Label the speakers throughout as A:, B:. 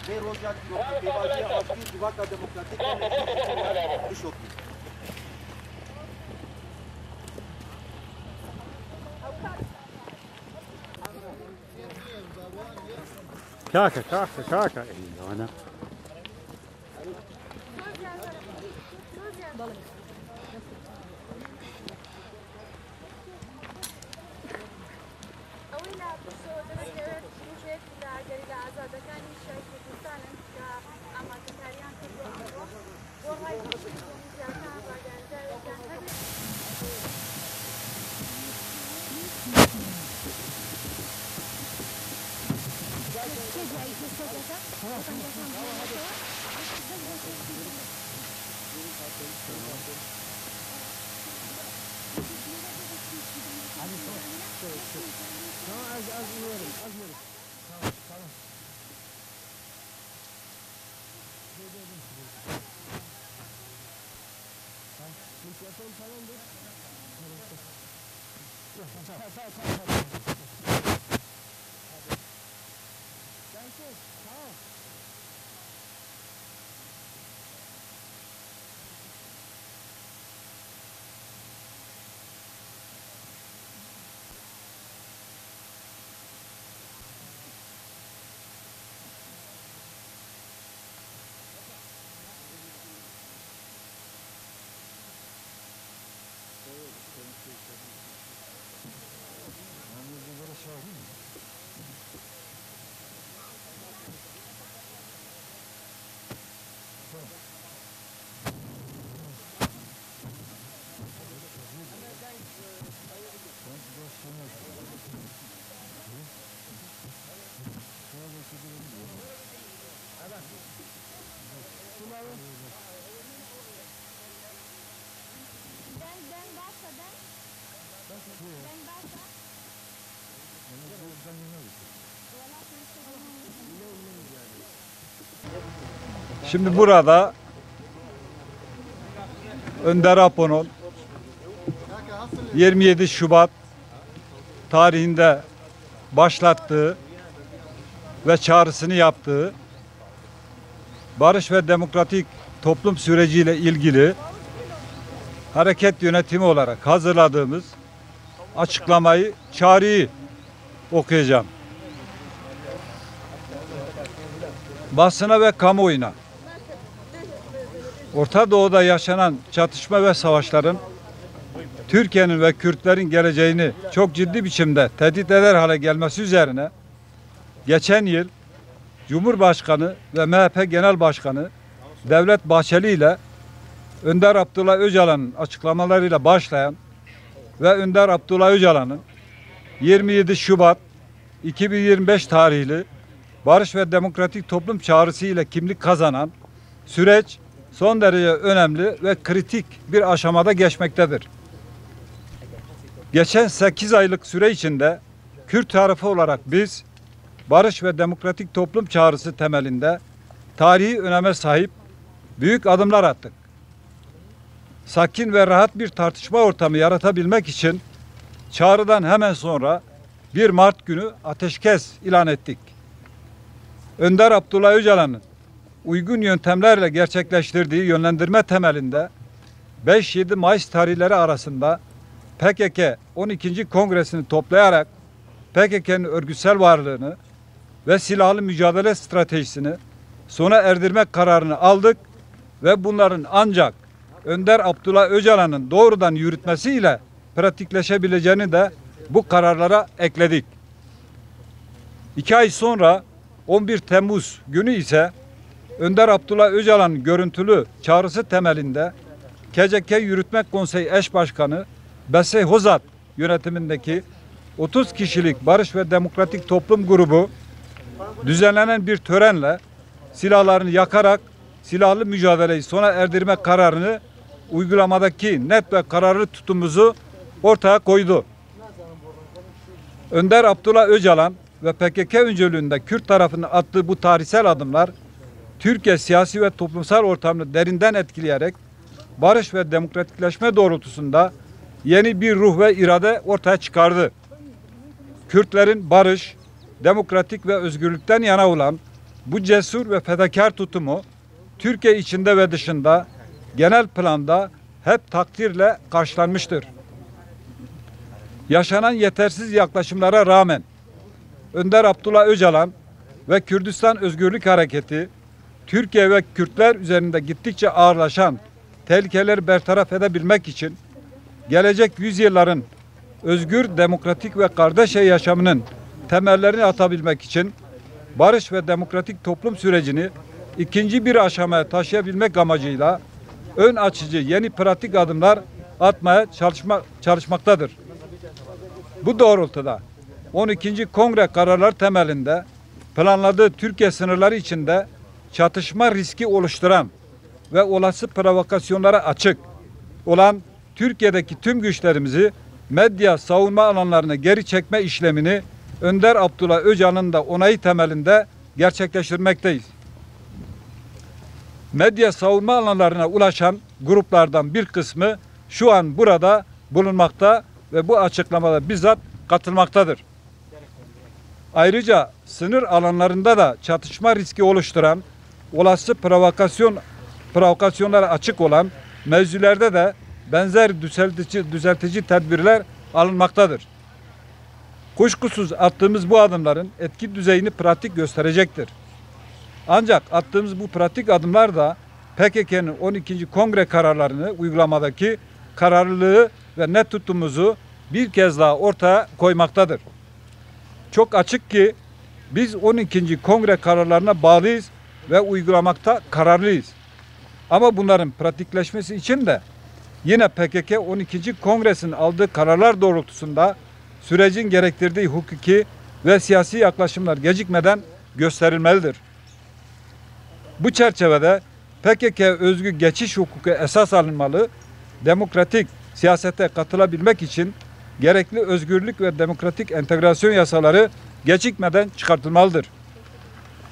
A: ve rozjat bevaziye asli divaka demokratik dış okul.
B: Kaka. Ana.
C: Şimdi burada Önder Apo'nun 27 Şubat tarihinde başlattığı ve çağrısını yaptığı barış ve demokratik toplum süreciyle ilgili hareket yönetimi olarak hazırladığımız açıklamayı, çağrıyı okuyacağım. Basına ve kamuoyuna Orta Doğu'da yaşanan çatışma ve savaşların Türkiye'nin ve Kürtlerin geleceğini çok ciddi biçimde tehdit eder hale gelmesi üzerine geçen yıl Cumhurbaşkanı ve MHP Genel Başkanı Devlet Bahçeli ile Önder Abdullah Öcalan'ın açıklamalarıyla başlayan ve Önder Abdullah Öcalan'ın 27 Şubat 2025 tarihli Barış ve Demokratik Toplum çağrısı ile kimlik kazanan süreç son derece önemli ve kritik bir aşamada geçmektedir. Geçen 8 aylık süre içinde Kürt tarafı olarak biz Barış ve Demokratik Toplum çağrısı temelinde tarihi öneme sahip büyük adımlar attık. Sakin ve rahat bir tartışma ortamı yaratabilmek için çağrıdan hemen sonra 1 Mart günü ateşkes ilan ettik. Önder Abdullah Öcalan'ın uygun yöntemlerle gerçekleştirdiği yönlendirme temelinde 5-7 Mayıs tarihleri arasında PKK 12. Kongresini toplayarak PKK'nın örgütsel varlığını ve silahlı mücadele stratejisini sona erdirmek kararını aldık ve bunların ancak Önder Abdullah Öcalan'ın doğrudan yürütmesiyle pratikleşebileceğini de bu kararlara ekledik. 2 ay sonra 11 Temmuz günü ise Önder Abdullah Öcalan'ın görüntülü çağrısı temelinde KCK Yürütme Konseyi Eş Başkanı Besey Hozat yönetimindeki 30 kişilik Barış ve Demokratik Toplum grubu düzenlenen bir törenle silahlarını yakarak silahlı mücadeleyi sona erdirme kararını uygulamadaki net ve kararlı tutumumuzu ortaya koydu. Önder Abdullah Öcalan ve PKK öncülüğünde Kürt tarafının attığı bu tarihsel adımlar Türkiye siyasi ve toplumsal ortamını derinden etkileyerek barış ve demokratikleşme doğrultusunda yeni bir ruh ve irade ortaya çıkardı. Kürtlerin barış, demokratik ve özgürlükten yana olan bu cesur ve fedakar tutumu Türkiye içinde ve dışında genel planda hep takdirle karşılanmıştır. Yaşanan yetersiz yaklaşımlara rağmen Önder Abdullah Öcalan ve Kürdistan Özgürlük Hareketi Türkiye ve Kürtler üzerinde gittikçe ağırlaşan tehlikeleri bertaraf edebilmek için gelecek yüzyılların özgür, demokratik ve kardeş yaşamının temellerini atabilmek için barış ve demokratik toplum sürecini ikinci bir aşamaya taşıyabilmek amacıyla ön açıcı yeni pratik adımlar atmaya çalışmaktadır. Bu doğrultuda 12. Kongre kararları temelinde planladığı Türkiye sınırları içinde çatışma riski oluşturan ve olası provokasyonlara açık olan Türkiye'deki tüm güçlerimizi medya savunma alanlarına geri çekme işlemini Önder Abdullah Öcalan'ın da onayı temelinde gerçekleştirmekteyiz. Medya savunma alanlarına ulaşan gruplardan bir kısmı şu an burada bulunmakta ve bu açıklamada bizzat katılmaktadır. Ayrıca sınır alanlarında da çatışma riski oluşturan, olası provokasyonlara açık olan mevzilerde de benzer düzeltici tedbirler alınmaktadır. Kuşkusuz attığımız bu adımların etki düzeyini pratik gösterecektir. Ancak attığımız bu pratik adımlar da PKK'nın 12. Kongre kararlarını uygulamadaki kararlılığı ve net tutumumuzu bir kez daha ortaya koymaktadır. Çok açık ki biz 12. Kongre kararlarına bağlıyız ve uygulamakta kararlıyız. Ama bunların pratikleşmesi için de yine PKK 12. Kongresinin aldığı kararlar doğrultusunda sürecin gerektirdiği hukuki ve siyasi yaklaşımlar gecikmeden gösterilmelidir. Bu çerçevede PKK özgü geçiş hukuku esas alınmalı, demokratik siyasete katılabilmek için gerekli özgürlük ve demokratik entegrasyon yasaları gecikmeden çıkartılmalıdır.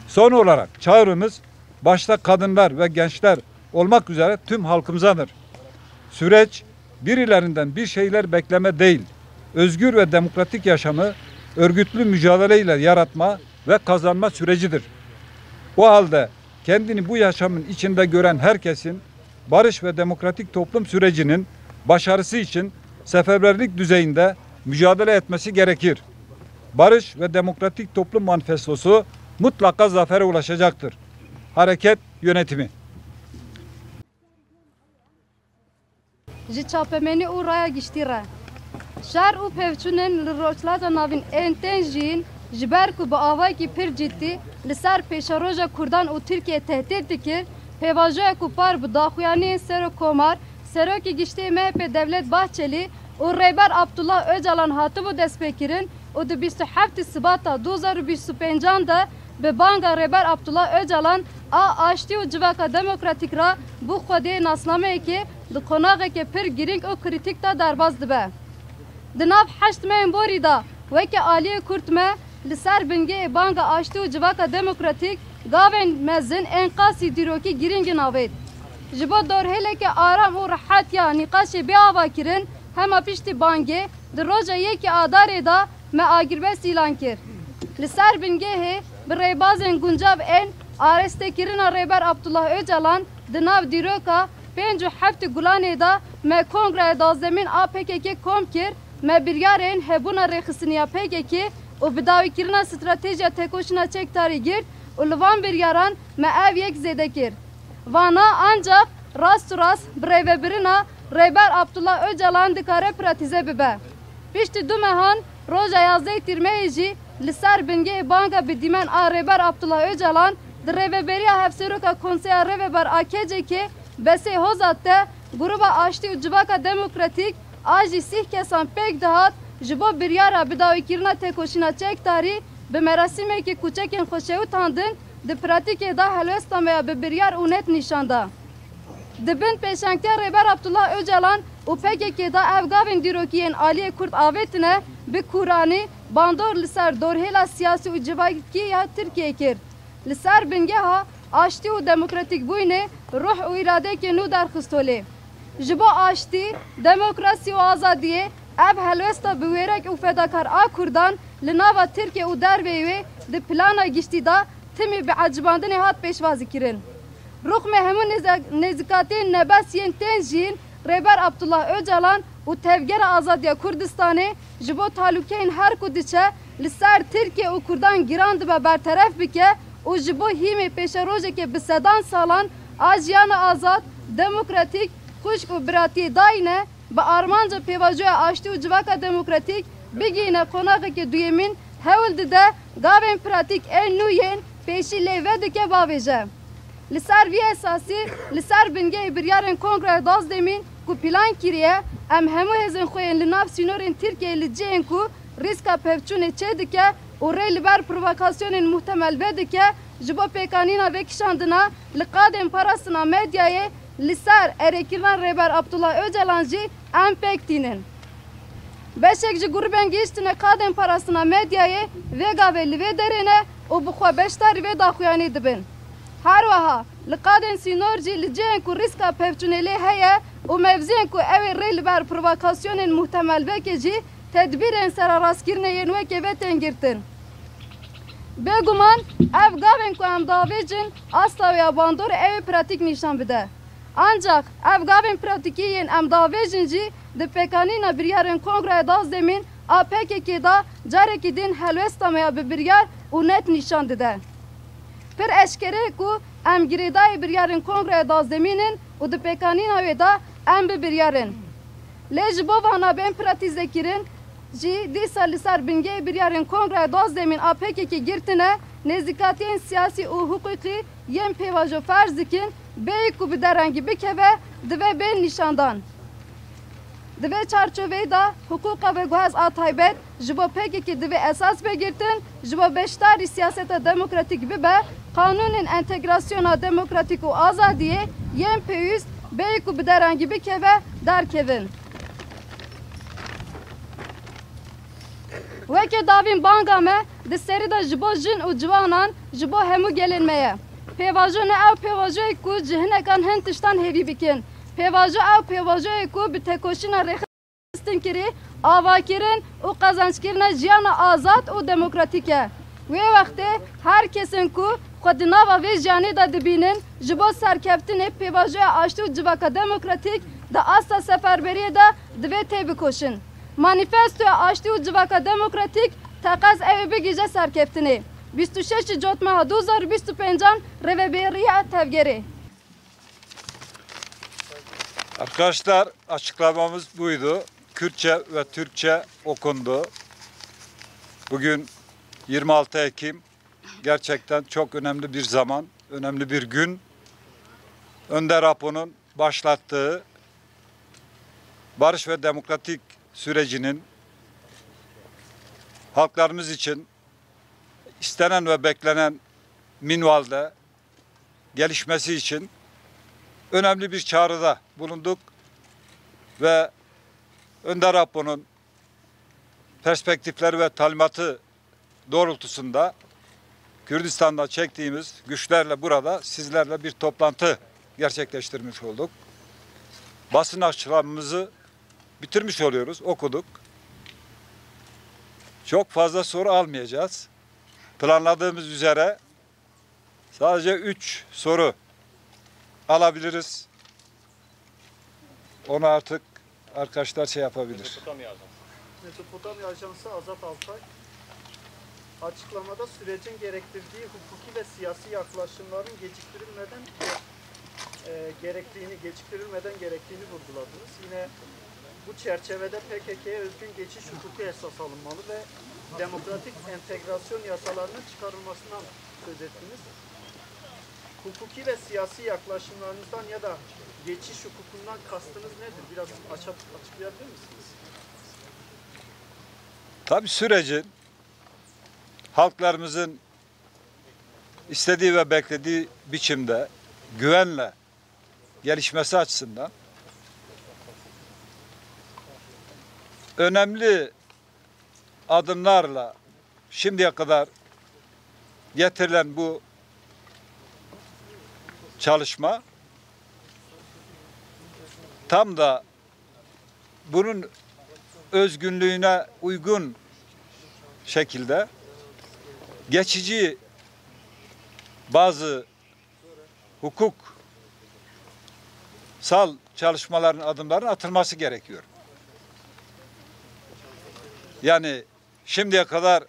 C: Son olarak çağrımız başta kadınlar ve gençler olmak üzere tüm halkımızadır. Süreç birilerinden bir şeyler bekleme değil, özgür ve demokratik yaşamı örgütlü mücadeleyle yaratma ve kazanma sürecidir. O halde kendini bu yaşamın içinde gören herkesin barış ve demokratik toplum sürecinin başarısı için seferberlik düzeyinde mücadele etmesi gerekir. Barış ve demokratik toplum manifestosu mutlaka zafere ulaşacaktır. Hareket yönetimi.
B: Ji çapemeni û raya giştîre. Şer û pevçûnên li rojhilata navîn ên tên jîn ji ber ku bi avayekî pir ciddî li ser pêşeroja Kurdan û Tirkiye tehdît dikir, pêvajoya ku par bi daxuyaniyên Serokkomar, Serokê Giştî MHP Devlet Bahçeli û Rêber Abdullah Öcalan hatibû destpêkirin û di 27 Sibata 2025 de bi banga Rêber Abdullah Öcalan a aştî û civaka demokratîk ra bû xwediyê nasnameyekê di qonaxekê pir girîng û krîtîk de derbas dibe. Di nav heşt meyên borî da weke aliyê Kurd me li ser bingehê banga aştî û civaka demokratîk gavên mezin ên qasî dîrokî girîngin avêt. Ji bo dorhêleke aram û rihatiya nîqaşê bêava kirin hema piştî bangê di roja yekê adarê da me agirvest îlan kir. Li ser bingehê bi rêbazên guncav ên arêstekirina Rêber Abdullah Öcalan di nav dîroka 5 Gulanê da me Kongreya Dazdemîn a PKK kom kir, me biryarên hebûna rêxistiniya PKK û bi dawîkirina stratejiya têkoşîna çekdarî girt û li van biryaran me ev yek zêde kir. Vana ancak rast û rast bi rêvebirina Rêber Abdullah Öcalan dikare pratize bibe. Piştî du mehan roja 11 Tîrmeyê jî li ser bingehê banga bi dîmen a Rêber Abdullah Öcalan di rêveberiya Hevseroka Konseya Rêveber a KCK Besê Hozat de gruba Aşti û Civaka Demokratîk a jî sih kesan pêk dihat ji bo biryara bidawîkirina têkoşîna çekdarî bi merasimekî kûçekên xweşewîtan din di pratikê da helwesta me ya bi biryar û net nîşanda. Di bin pêşangeya Rêber Abdullah Öcalan û PKK da ev gavên dîrokiyên Aliyê Kurd avêtine bi Kur'anî bandor li ser dorhêla siyasî û civakî ya Tirkiyeyê kir. Li ser bingeha aştî û demokratîk bûyînê ruh û îradekê nû derxistolê. Ji bo aştî, demokrasî û azadiyê ev helwesta bi wêrek û fedakar a Kurdan li nava Tirkiye û derveyê wê di plana giştî da timî bi ecibandinê hat pêşwazî kirin. Rûxmê hemû nêzîkatiyên nebesiyên tên jîn Rêber Abdullah Öcalan û Tevgera Azadiya Kurdistanê ji bo talûkeyên her ku diçe li ser Tirkiye û Kurdan giran dibe berteref bike û ji bo hîmê pêşerojekê bi sedan salan a jiyana azad, demokratîk, xuşk û biratiyê dayîne bi armanca pêvajoya aştî û civaka demokratîk bigîne qonaqekê duyemîn hewl dide gavên pratik ên nû yên pêşî lê vedike bavêje. Li ser vî esasî li ser bingehê biryarên Kongreya Dazdemîn ku plan kiriye em hemû hêzên xwe yên li nav sînorên Tirkiyeyê li cihên ku rîska pevçûnê çê dike û rê li ber provokasyonên muhtemel vedike ji bo pêkanîna vê kişandina li qadên parastina medyayê li ser erêkirina Rêber Abdullah Öcalan jî em pêk tînin. Beşek ji grubên gihîştine qadên parastina medyayê vê gavê li vê derê ne û bi xwe beşdarî vê daxuyanî dibin. Her wiha li qadên sînor jî li cihên ku rîska pevçûnê lê heye û mevziyên ku ew ê rê li ber provokasyonên muhtemel vekê jî tedbîrên serarastkirinê yên wekê ve tên girtin. Bêguman ev gavên ku em davêjin asla ya bandorê ew ê pratik nîşan bide. Ancak ev gavên pratikî yên em davêjin jî di pêkanîna biryarên Kongreya Dazdemîn a PKK da carekî din helwesta me ya bi biryar û net nîşan dide. Pir eşkere ku em girêdayê biryarên Kongreya Dazdemînin û di pêkanîna wê da em bi biryarin. Lê ji bo vana bên pratîze kirin jî dîsa li ser bingehê biryarên Kongreya Dazdemîn a PKK girtine nêzîkatiyên siyasî û hukukî yên pêvajo ferz dikin bêyî ku bi derengî bikeve dibe bên nîşandan. Di vê çarçoveyê da hukuka ve guhez a taybet ji bo PKK divê esas vegirtin ji bo beşdarî siyaseta demokratîk bibe kanûnên entegrasyona demokratîk û azadiyê yên pêwîst bêyî ku bi derengî bikeve derkevin. Wekê davîn banga me di serî de ji bo jin û ciwanan ji bo hemû gelên me ye. Pêvajo ne ew pêvajoyê ku ji hinekan hin tiştan hêvî bikin. Pêvajo ew pêvajoyê ku bi têkoşîna rêxistin kirî, avakirin û qezançkirina jiyana azad û demokratîk e. Wê wextê her kesin ku xwe di nava vê jiyanê de dibînin ji bo serkeftinê pêvajoya aştî û civaka demokratîk di asta seferberiyê de divê tê bikoşin. Manîfestoya aştî û civaka demokratîk teqez ew ê bigîje serkeftinê. 26 Cotmeha 2025 Rêveberiya Tevgerê.
C: Arkadaşlar açıklamamız buydu. Kürtçe ve Türkçe okundu. Bugün 26 Ekim gerçekten çok önemli bir zaman, önemli bir gün. Önder Apo'nun başlattığı barış ve demokratik sürecinin halklarımız için istenen ve beklenen minvalde gelişmesi için önemli bir çağrıda bulunduk ve Önder Apo'nun perspektifleri ve talimatı doğrultusunda Kürdistan'da çektiğimiz güçlerle burada sizlerle bir toplantı gerçekleştirmiş olduk. Basın açıklamamızı bitirmiş oluyoruz, okuduk. Çok fazla soru almayacağız. Planladığımız üzere sadece 3 soru alabiliriz. Onu artık arkadaşlar şey yapabilir.
D: Mezopotamya Ajansı Azat Altay açıklamada sürecin gerektirdiği hukuki ve siyasi yaklaşımların geciktirilmeden gerektiğini vurguladınız. Yine bu çerçevede PKK'ye özgün geçiş hukuku esas alınmalı ve demokratik entegrasyon yasalarının çıkarılmasından söz ettiniz. Hukuki ve siyasi yaklaşımlarınızdan ya da geçiş hukukundan kastınız nedir? Biraz açıklayabilir misiniz?
C: Tabii sürecin halklarımızın istediği ve beklediği biçimde güvenle gelişmesi açısından önemli adımlarla şimdiye kadar getirilen bu çalışma tam da bunun özgünlüğüne uygun şekilde geçici bazı hukuksal çalışmaların, adımların atılması gerekiyor. Yani şimdiye kadar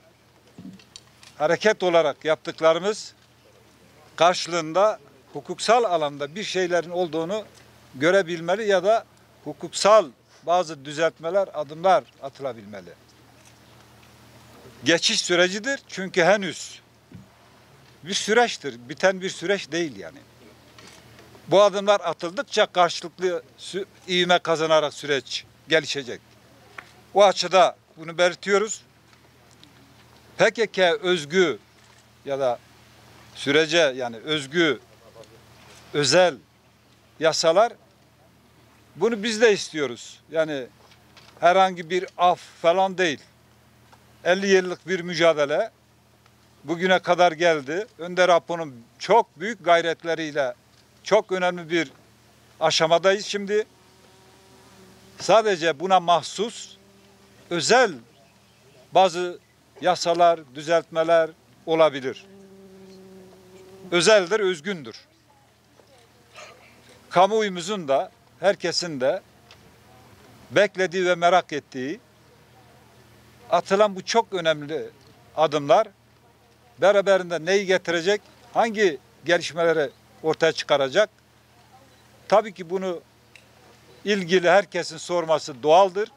C: hareket olarak yaptıklarımız karşılığında hukuksal alanda bir şeylerin olduğunu görebilmeli ya da hukuksal bazı düzeltmeler, adımlar atılabilmeli. Geçiş sürecidir çünkü henüz bir süreçtir, biten bir süreç değil yani. Bu adımlar atıldıkça karşılıklı ivme kazanarak süreç gelişecek. O açıda bunu belirtiyoruz. PKK özgü ya da sürece yani özgü özel yasalar bunu biz de istiyoruz. Yani herhangi bir af falan değil. 50 yıllık bir mücadele bugüne kadar geldi. Önder Apo'nun çok büyük gayretleriyle çok önemli bir aşamadayız şimdi. Sadece buna mahsus özel bazı yasalar, düzeltmeler olabilir. Özeldir, özgündür. Kamuoyumuzun da, herkesin de beklediği ve merak ettiği atılan bu çok önemli adımlar beraberinde neyi getirecek, hangi gelişmeleri ortaya çıkaracak? Tabii ki bunu ilgili herkesin sorması doğaldır.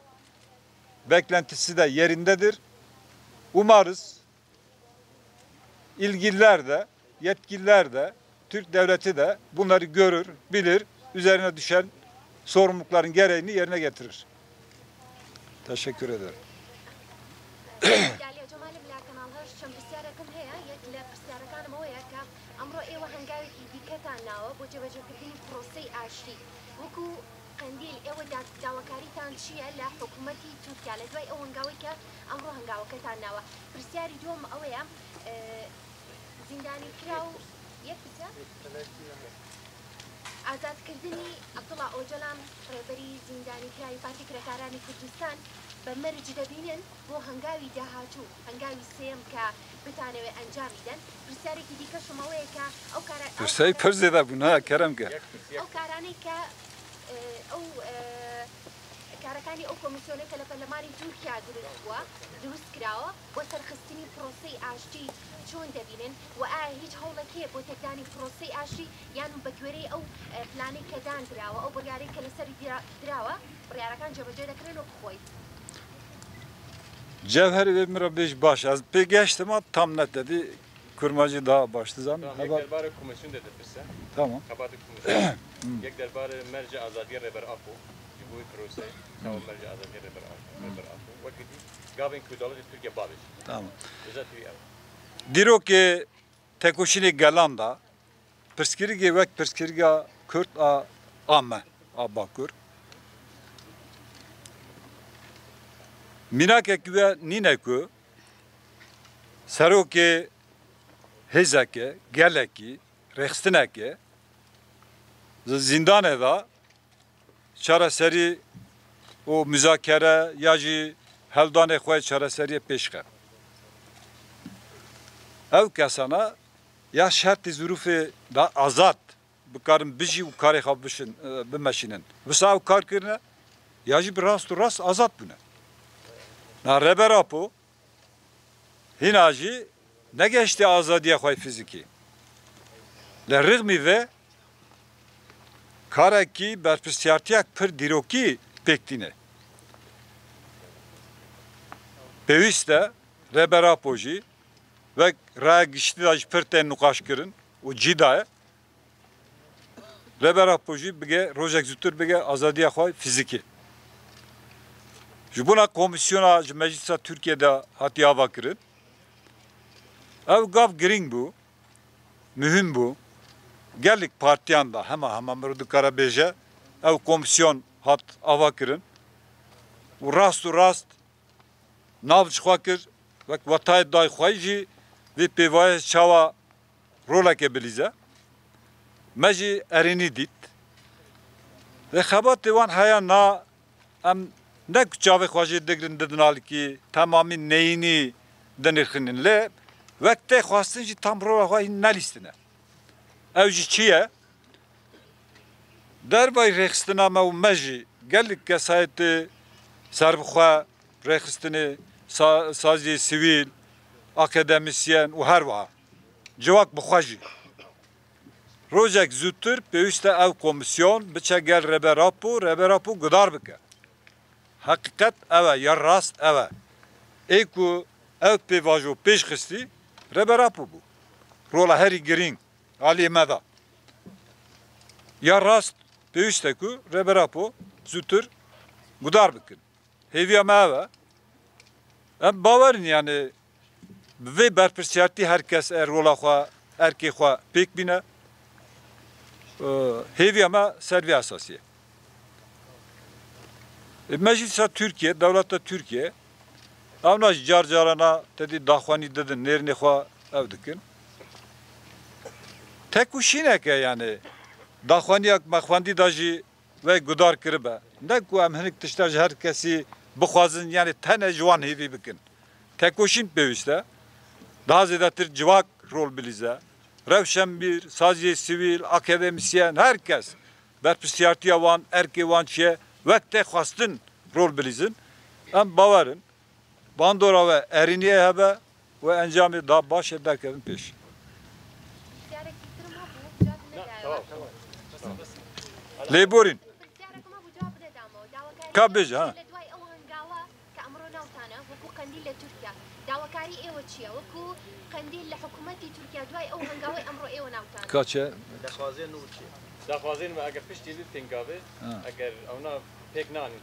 C: Beklentisi de yerindedir. Umarız ilgililer de, yetkililer de, Türk devleti de bunları görür, bilir, üzerine düşen sorumlulukların gereğini yerine getirir. Teşekkür ederim.
E: قنديل ئێوە داواکاریتان چییە لە حکوومەتی تورکیا لە دوای ئەو هەنگاوی کە ئەمڕۆ هەنگاوەکەتان ناوە پرسیاری دووەم ئەوەیە زیندانی کرا و یەک ئازادکردنی عەبدوڵڵا ئۆجەلان ڕێبەری زیندانی کراوی پارتی کرێکارانی کوردستان بە مەرج دەبینن بۆ هەنگاوی داهاتوو هەنگاوی سێم کە بتانەوێت ئەنجام بدەن پرسیارێکی دیکەشم ئەوەیە کە ئەو
C: پرسیاری پر زێدە بوونە کەرەم کە
E: ئەو کارانەی کە ئەو کارەکانی ئەو کۆمیسیۆنێکە لە پەرلەمانی تورکیا دروست کراوە بۆ سەرخستنی پرۆسەی ئاشتی چۆن دەبینن و ئایا هیچ هەوڵێک هەیە بۆ تێکدانی پرۆسەی ئاشتی یان بە گوێرەی ئەو پلانەی کە دانراوە ئەو بڕیارەی کە لەسەری دراوە بڕیارەکان جێبەجێ دەکرێن و بخۆی
C: Cevheri ve Mirabeş baş. Az pek geçtim ama tam net dedi. Kurmacı daha başlı zaman.
F: Tamam, yek derbarı komisyon dedi birse.
C: Tamam.
F: Kabadı komisyon. Yek derbarı merci azadiye reber apo. Bu prose. Tamam merci azadiye reber apo. Vakiti gavin kudalı Türkiye bağlış.
C: Tamam.
F: Özel bir
C: Diro ki tekoşini gelanda perskirge vek perskirge Kürt a amme a bakur. Minakek ve ninekü seroke hezeke geleki rextineke zindane da çareseri o müzakere yacı heldane xoy çareseriye peşke. Ev kesana ya şerti zürufi da azat bıkarım biji u kare xabışın bimeşinin. Visa u kar kirine yacı bir rast azat bune. Na reber apo hinacı ne geçti azadiye xoy fiziki. Le rıgmi ve kareki berpisyartiyak pır diroki pektine. Peviste reber apoji ve raya gişti da pır ten nukaş kirin o cidaya Reberapo jî bige rojek zûtir bige azadiya xwe fizikî. Ji buna komisyona ji Meclisa Türkiye'de hatiye ava kirin. Ev gav giring bû, mühim bû. Gellik partiyan da hema mirû dikare bêje, ev komisyon hat ava kirin. û rast nav ji xwe kir, wek wetayê dayê xwe jî vê pêvayê çawa roleke bilîze. Me jî erênî dît. Vê xebatê wan heya na em ne ku çavê xwe jê digirin didin alîkî temamî neyînî dinirxinin lê wek tê xwastin jî tam rola xwe nelîstine. Ew jî çi ye? Derbayê rêxistina me û me jî gelek kesayetê serbixwe rêxistinê saziyê sivîl, akademisyen û her wiha civak bixwe jî. Rojek zûtir pêwîst e ev komisyon biçe gel Reberapo gudar bike. Heqîqet ev e ya rast ev e. Ê ku ev pêvajo pêş xistî Reberapo bû. Rola herî girîng aliyê me da. Ya rast pêwîst e ku Reberapo zûtir gudar bikin. Hêviya me ev e. Em bawerin yani bi vê berpirsiyatî herkes rola xwe erkê xwe pêk bîne. Hêviya me ser vê esasî ye. Meclisa Türkiye, Devleta Türkiye evna ji car carana tedî daxwanî didin nêrnê xwe ev dikin. Tek û şîneke yani daxwaniyak mexwendî da jî ve gudar kiribe. Ne ku em hinek tişta ji her kesî bixwazin yani tene ji wan hêvî bikin. Tek û şîn pêwîst e. Daha zêdetir civak rol bilîze. Rewşenbîr, saziyê sivîl, akademisyen, herkes berpirsiyatiya wan, erkê wan çiye wek tê xwastin rol bilîzin. Em bawerin bandora ve erîniyê hebe ve encamê da başê derkevin pêş. Lêborîn. Ka bêje ha.
E: داواکاری ئێوە چییە وەکو قەندیل لە حکوومەتی تورکیا دوای ئەو هەنگاوی ئەمڕۆ ئێوە ناوتان
C: Kaçe?
F: داخوازین و ئەگەر پشتی دوت تێنگاوێ ئەگەر ئەونا پێک نانین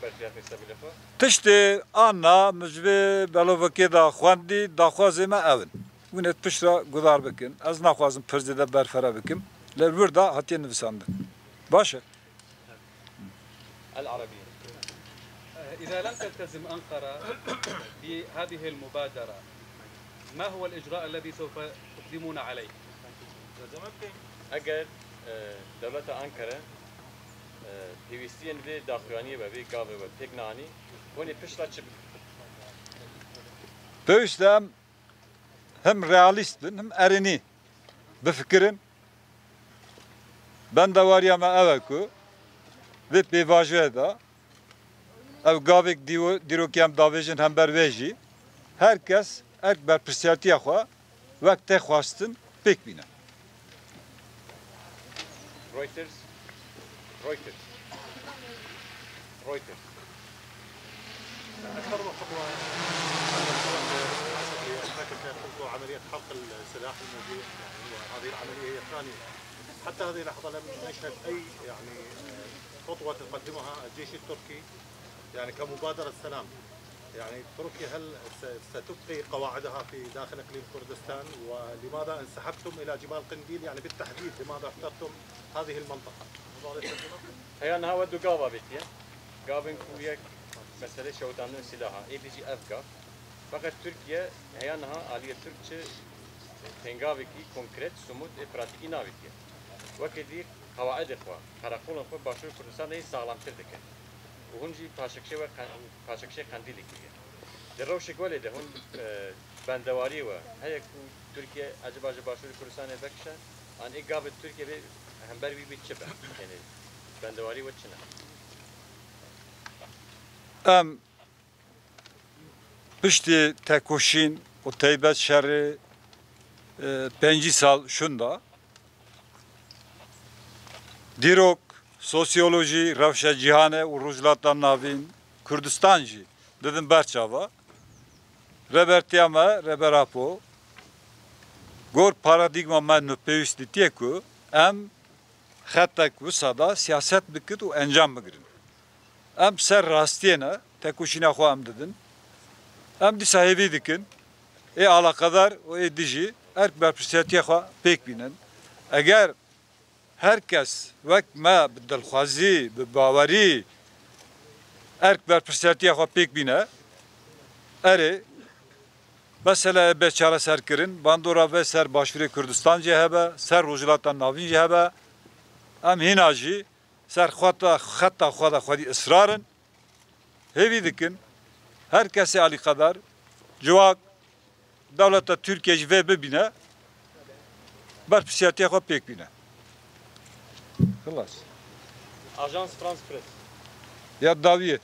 F: بەرپرسیارەتی سەبیلەخۆ
C: Tiştê anna mijvê belovekê da xwendî daxwazê me ew in. Wî net pişta gudar bikin. Ez naxwazim pirzê de berfere bikim. Lê wir da hatiye nivîsandin. Baş e?
F: العربية
G: إذا لم تلتزم أنقرة بهذه المبادرة ما هو الإجراء الذي سوف تقدمون عليه؟
F: أجر دولة أنقرة هيوستين في داخلانية وفي قابة وتكناني هوني بشلا تشب
C: Pêwîst e em hem realîst bin hem erênî bifikirin. Ben de wariya me ew e ku vê pêvajiyê da ev gavek dîrokî em davêjin hember wê jî herkes erk berpirsiyatiya xwe wek tê xwastin pêk bîne.
F: رويترز
H: أكثر خطوة خطوة عملية حرق السلاح الموجود يعني وهذه العملية هي الثانية حتى هذه اللحظة لم نشهد أي يعني خطوة تقدمها الجيش التركي يعني كمبادرة سلام. يعني تركيا هل ستبقي قواعدها في داخل اقليم كردستان ولماذا انسحبتم الى جبال قنديل يعني بالتحديد لماذا اخترتم هذه المنطقة؟
F: هي أنها ودو قابة بيتيا قابن كويك مسألة شوطان سلاحها APG أفغا فقط تركيا هي أنها آلية تركيا تنقابكي كونكريت سمود براتيكي نابيتيا وكذي قواعد إخوة خرقون إخوة باشور كردستان هي ساغلام تردكن وهنجي پاشکشه قندیلی کیه. در روش گوله ده هن بندواری و هیچ ترکیه عجب باشور کردستان بکشه آن ایجاب ترکیه به هم بر بی چه یعنی بندواری و چنه.
C: Piştî tekoşîn û teybet şerê 5 sal şunda dîrok sosyoloji, rewşa cîhanê û rojhilatan navîn Kurdistan jî didin berçava rebertiya me Reberapo gor paradigma me nûpêwîst dîtiye ku em xettek wisa siyaset bikit û encam bigirin. Em ser rastiyene tekuşîna xwe em didin. Em dîsa hêvî dikin. Alaqedar û dijî erk berpirsiyetiya xwe pêk bînin. Eger herkes wek me bi dilxwazî, bi bawerî erk berpirsiyetiya xwe pêk bîne, erê mesela be çareserkirin, bandora ve ser Başvurê Kurdistan jî hebe, ser Rojhilata Navîn jî hebe. Em hîna jî ser xeta xwe de xwedî ısrarın. Hêvî dikin her kesê alîqedar civak devleta Türkiye jî vê bibîne berpirsiyetiya xwe pêk bîne. Xelas.
F: Ajans France Press.
C: Ya daviye.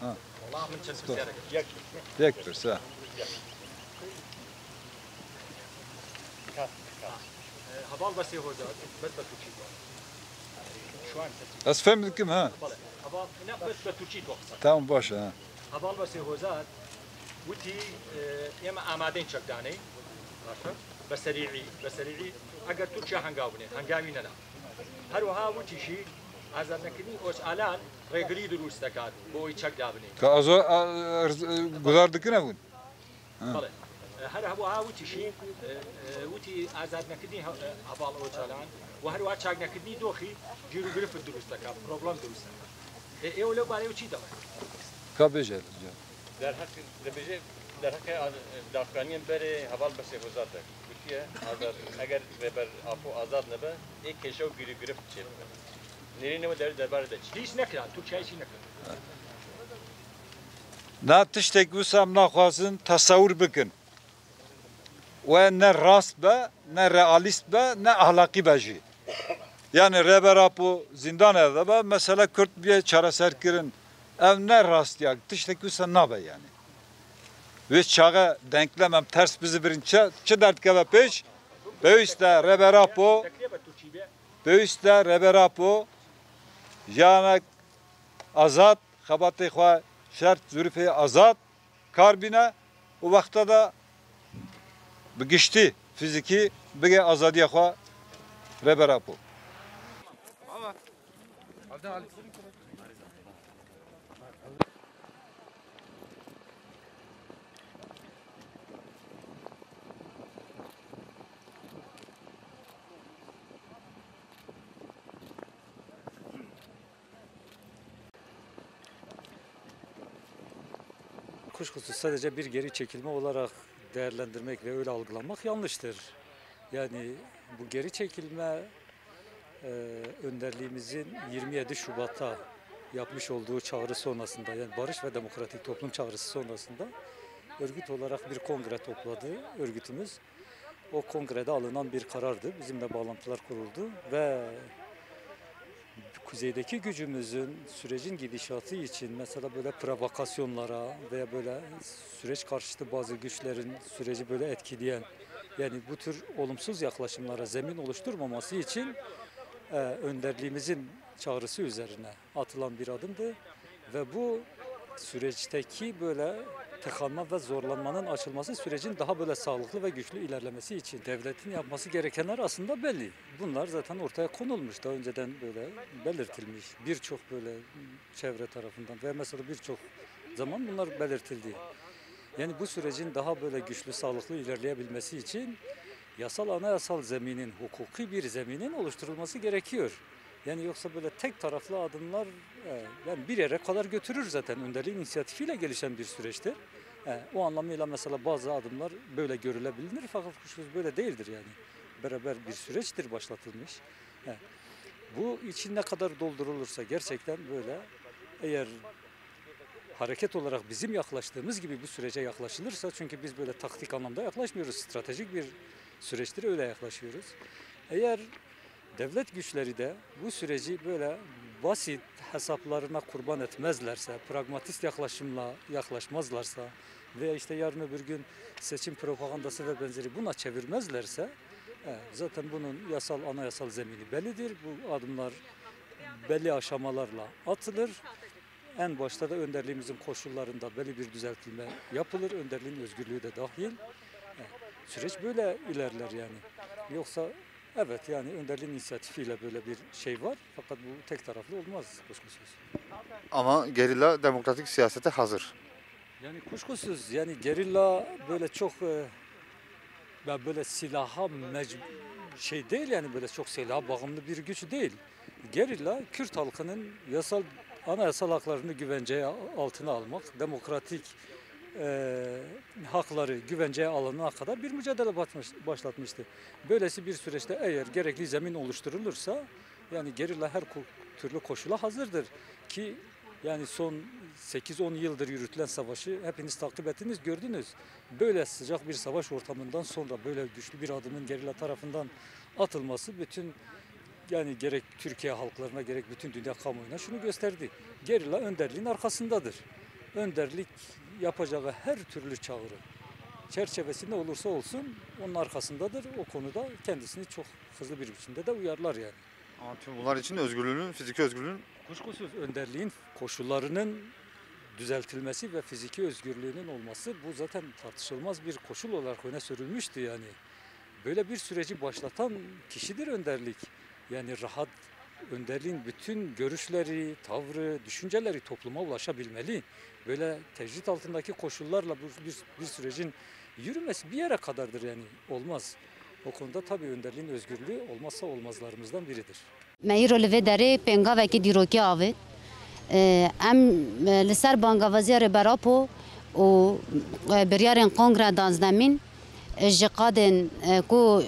F: Vallahi min çeşit yak.
C: Tek pirs ha.
F: Haval basi hozat. Bes Türkçe. Şu an
C: Ez fem dikim ha.
F: haval ne bes Türkçe toqsa.
C: Tamam baş ha.
F: Haval basi hozat. وتي يما آمادين شقداني بسريعي أجر تركيا هنجاوني هنجاوينا هروها وتي شيء أزر نكني أوش آلان رجلي دروس تكاد بوي شقداني
C: Ka azo gudar dikine bun.
F: بله هروها وتي شيء وتي أزر نكني أبال أوش آلان وهروها شق نكني دوخي جيرو جرف الدروس تكاد problem دروس تكاد إيه ولو بالي وتي ده
C: Ka becer.
F: در حق دافغانیان بره حوال بسه وزارت Türkiye azad eğer reber afu azad nebe ek keşo giri girip çep nereye ne der derbar da hiç ne kadar Türkiye hiç ne kadar
C: Na tiştek wisa naxwazin tasawwur bikin. Ve ne rast be, ne realist be, ne ahlaki be jî. Yani reber apu zindan ede be, mesela Kürt bir çareserkirin ev ne rast ya, tiştek wisa nabe yani. Ve çağa denklemem ters bizi birinçe, çi dert keve peş, böyüste reber apu, böyüste reber apu, yani azad, xebatê xwe şert zürfê azad kar bîne û wexta da bi giştî fîzîkî bige azadiya xwe reber apû.
I: Kuşkusuz sadece bir geri çekilme olarak değerlendirmek ve öyle algılamak yanlıştır. Yani bu geri çekilme önderliğimizin 27 Şubat'ta yapmış olduğu çağrı sonrasında, yani barış ve demokratik toplum çağrısı sonrasında örgüt olarak bir kongre topladı örgütümüz. O kongrede alınan bir karardı. Bizimle bağlantılar kuruldu ve kuzeydeki gücümüzün sürecin gidişatı için mesela böyle provokasyonlara veya böyle süreç karşıtı bazı güçlerin süreci böyle etkileyen, yani bu tür olumsuz yaklaşımlara zemin oluşturmaması için önderliğimizin çağrısı üzerine atılan bir adımdı ve bu süreçteki böyle tıkanma ve zorlanmanın açılması sürecin daha böyle sağlıklı ve güçlü ilerlemesi için devletin yapması gerekenler aslında belli. Bunlar zaten ortaya konulmuş, daha önceden böyle belirtilmiş birçok böyle çevre tarafından ve mesela birçok zaman bunlar belirtildi. Yani bu sürecin daha böyle güçlü, sağlıklı ilerleyebilmesi için yasal, anayasal zeminin, hukuki bir zeminin oluşturulması gerekiyor. Yani yoksa böyle tek taraflı adımlar yani bir yere kadar götürür zaten. Önderliğin inisiyatifiyle gelişen bir süreçtir. O anlamıyla mesela bazı adımlar böyle görülebilir fakat kuşkusuz böyle değildir yani. Beraber bir süreçtir başlatılmış. Bu için ne kadar doldurulursa gerçekten böyle, eğer hareket olarak bizim yaklaştığımız gibi bu sürece yaklaşılırsa, çünkü biz böyle taktik anlamda yaklaşmıyoruz, stratejik bir süreçtir, öyle yaklaşıyoruz. Eğer devlet güçleri de bu süreci böyle basit hesaplarına kurban etmezlerse, pragmatist yaklaşımla yaklaşmazlarsa veya işte yarın öbür gün seçim propagandası ve benzeri buna çevirmezlerse zaten bunun yasal, anayasal zemini bellidir. Bu adımlar belli aşamalarla atılır. En başta da önderliğimizin koşullarında belli bir düzeltme yapılır. Önderliğin özgürlüğü de dahil. Süreç böyle ilerler yani. Yoksa Evet, yani önderliğin inisiyatifiyle böyle bir şey var. Fakat bu tek taraflı olmaz kuşkusuz.
J: Ama gerilla demokratik siyasete hazır.
I: Yani kuşkusuz, yani gerilla böyle çok böyle silaha şey değil, yani böyle çok silaha bağımlı bir güç değil. Gerilla Kürt halkının anayasal haklarını güvenceye altına almak, demokratik hakları güvenceye alınana kadar bir mücadele başlatmıştı. Böylesi bir süreçte eğer gerekli zemin oluşturulursa yani gerilla her türlü koşula hazırdır ki yani son 8-10 yıldır yürütülen savaşı hepiniz takip ettiniz, gördünüz. Böyle sıcak bir savaş ortamından sonra böyle güçlü bir adımın gerilla tarafından atılması bütün yani gerek Türkiye halklarına gerek bütün dünya kamuoyuna şunu gösterdi. Gerilla önderliğin arkasındadır. Önderlik yapacağı her türlü çağrı çerçevesinde olursa olsun onun arkasındadır. O konuda kendisini çok hızlı bir biçimde de uyarlar yani.
J: Ama tüm bunlar için özgürlüğünün, fiziki özgürlüğün
I: Kuşkusuz önderliğin koşullarının düzeltilmesi ve fiziki özgürlüğünün olması bu zaten tartışılmaz bir koşul olarak öne sürülmüştü yani. Böyle bir süreci başlatan kişidir önderlik. Yani rahat önderliğin bütün görüşleri, tavrı, düşünceleri topluma ulaşabilmeli. Böyle tecrit altındaki koşullarla bir sürecin yürümesi bir yere kadardır yani olmaz. O konuda tabii önderliğin özgürlüğü olmazsa olmazlarımızdan biridir.
K: Meyro li derê pengavekî dîrokî avê em li ser bangavaziyê Rêberapo û biryarên Kongre Danzdemîn ji qadên ku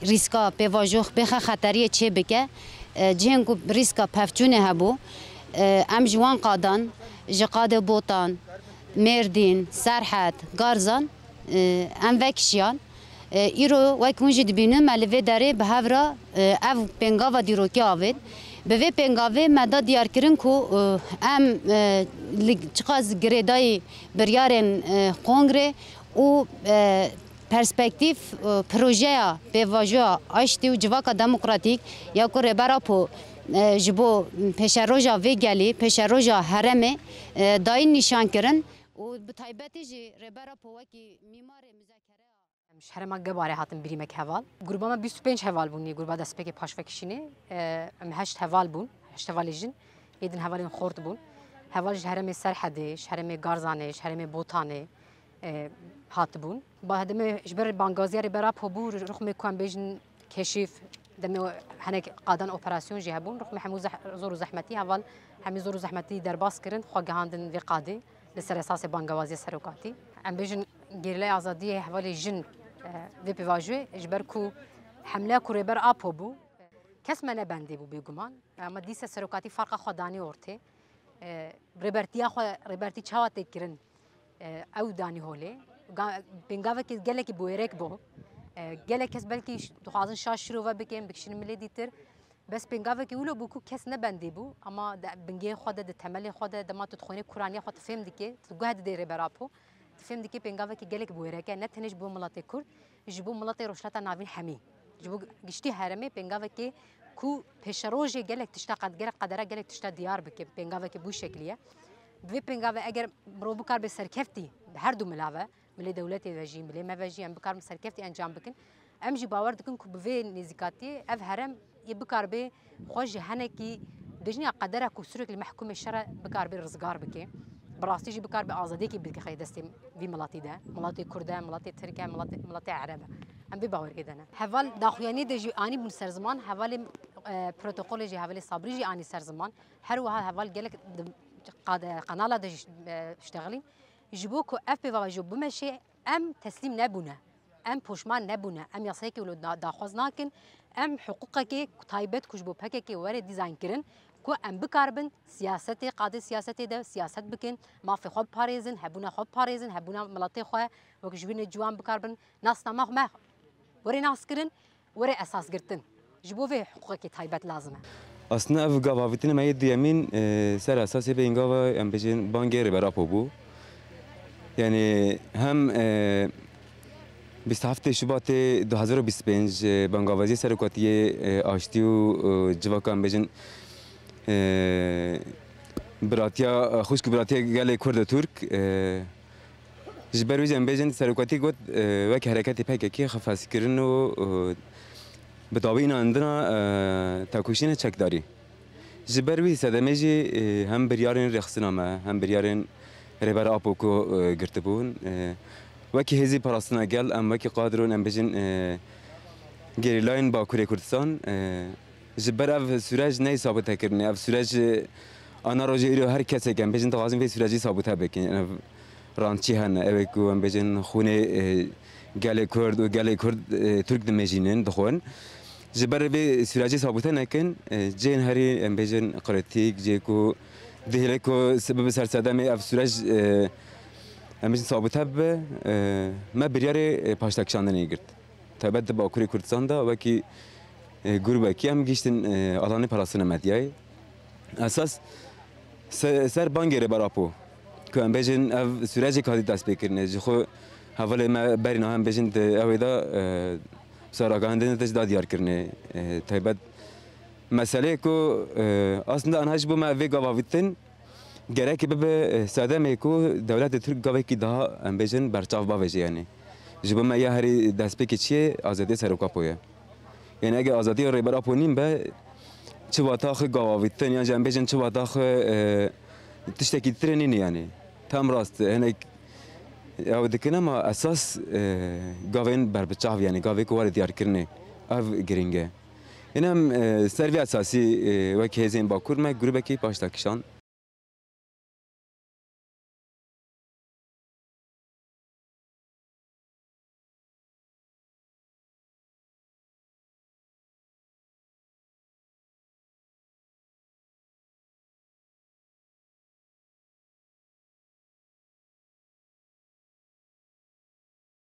K: rîska pêvajox bêxe xeteriyê çê bike cihên ku rîska pevçûnê hebû em ji wan qadan ji qadê Botan, Mêrdîn, Serhet, Garzan em vekişiyan. Îro wek hûn jî dibînin me li vê derê bi hevra ev pêngava dîrokî avê bi vê pêngavê me da diyarkirin ku em li çiqas girêdayê biryarên Kongre û perspektîv projeya pêvajoya aştî û civaka demokratîk ya ku Rêberapo ji bo pêşeroja vê gelê pêşeroja herêmê dayîn nîşan kirin û bi taybetî jî Rêberapo wekî mîmarê müzekere
L: شهرما گباره هاتم بریمک هوال گروبا ما 25 هوال بونی گروبا دسپک پاشفکشینی ام 8 هوال بون 8 هوالیجن یدن هوالین خورد بون هوال شهرم سرحده شهرم گارزانه شهرم بوتانه هات بون با هدم جبر بانگازیار برا پبو رقم کوام بیجن کشف دم هنک قادن اپراسیون جهبون رقم حموز زور زحمتی هوال همی زور زحمتی در باس کرن خواهندن و قاده لسر اساس بانگوازی سرکاتی ام بیجن گیرله آزادی هوالی جن و پیواژه اجبر کو حمله کوری بر آپو بو کس منه بنده بو بیگمان اما دیسه سرکاتی فرق خدانی ورته ریبرتی چهات کرن او دانی هوله بنگاوه که گله کی بویرک بو گله کس بلکی دخوازن شاش شروع و بکن بکشن ملی دیتر بس بنگاوه که اولو بو کس نه بنده بو اما بنگی خود د تمل خود د ما تدخونی قرآنی خود فهم دیگه تگاه دی ریبرآپو فهم دیگه پنگاوه که گلک بویرکه نه تنش بو ملت کرد جبو ملت روشلتا ناوین همی جبو گشتی هرمه پنگاوه که کو پشروج گلک تشتا قدره گلک تشتا دیار بکه پنگاوه که بو شکلیه به پنگاوه اگر مرو بکار به سرکفتی به هر دو ملاوه ملی دولتی وجی ملی موجی ام بکار سرکفتی انجام بکن ام جی باور دکن کو به نزیکاتی اف هرم یبکار به خوش هنکی دجنی قدره کو سرک المحکومه الشرع بکار به رزگار بکه براستی جی بکار به آزادی کی بکه خی دستیم وی ملاتی ده ملاتی کرده ملاتی ترکیه ملاتی عربه ام باور کدنه حوال داخویانی دجی آنی بن سرزمان حوال پروتکل جی حوال صبری جی آنی سرزمان هر وها حوال گلک قناله دج اشتغلیم جبو کو اف بی واجب بمشي ام تسليم نبونه ام پشمان نبونه ام یاسایکی ولو داخواز ناکن ام حقوقك تایبت کجبو پککی ور دیزاین کرن کو ام بکاربن سیاست قاده سیاست ده سیاست بکن ما في خوب پاریزن هبونا خوب پاریزن هبونا ملاتي خو وکجوین جوان بکاربن ناس تمام ما وري ناس کرن وري اساس گرتن جبو في حقوقك تایبت لازمه
M: اصلا اف گاواویتن ما یدیمین سر اساس به اینگاوا ام بجن بانگری براپو بو يعني هم 27 شباط 2025 بانگاوازی سرکاتی آشتی و جواکان بجن براتیا خوشک براتیا گله کرد ترک جبرویجن بجن سرکاتی گفت وک حرکتی پککی خفاس کردن و بتابعين عندنا تاكوشين تشكداري جبر وی سدمجی هم بریارن رخصنامه هم بریارن ربر آپوکو گرتبون وکی هزی پراستنا گل ام وکی قادرون ام بجن گریلاین باکوری کردستان جبر اف سورج نی ثابت کردن اف سورج آنا روزی ایرو هر کسی کم بجن تقاضیم وی سورجی ثابت بکن رانچی هن اوکو ام بجن خونه گل کرد و گل کرد ترک دمجینن دخون جبر به سراجی ثابته نکن جن هری ام بجن قرتیک جیکو دهلکو سبب سرسدم اف سراج ام بجن ثابته به ما بریاره پاشتاکشاندن ایگرد تبد باکوری کردستان دا وکی گروه کی هم گیشتن آلانی پراسن مدیای اساس سر بانگره براپو که ام بجن اف سراجی کادی دست بکرنه جخو حواله ما برین هم بجن اویدا سراغاندن تجدا دیار کرنه تایبت مسئله کو اصلا آنهاش بو ما وی گاواویتن گره به ساده میکو دولت ترک گاوی کی daha ام بجن برچاو باوجه یعنی جبو ما یا هری دست پی چیه آزادی سرکاپویه یعنی اگه آزادی رو برا پونیم به چه واتاخ گاواویتن یا ام بجن چه واتاخ تشتکی ترنین یعنی tam راست هنگ او دکنا ما اساس گاوین بر بچاو یعنی گاوی کو وارد دیار کرنه اف گرینگه اینم سروی اساسی وکی هزین باکور ما گروه کی پاشتاکشان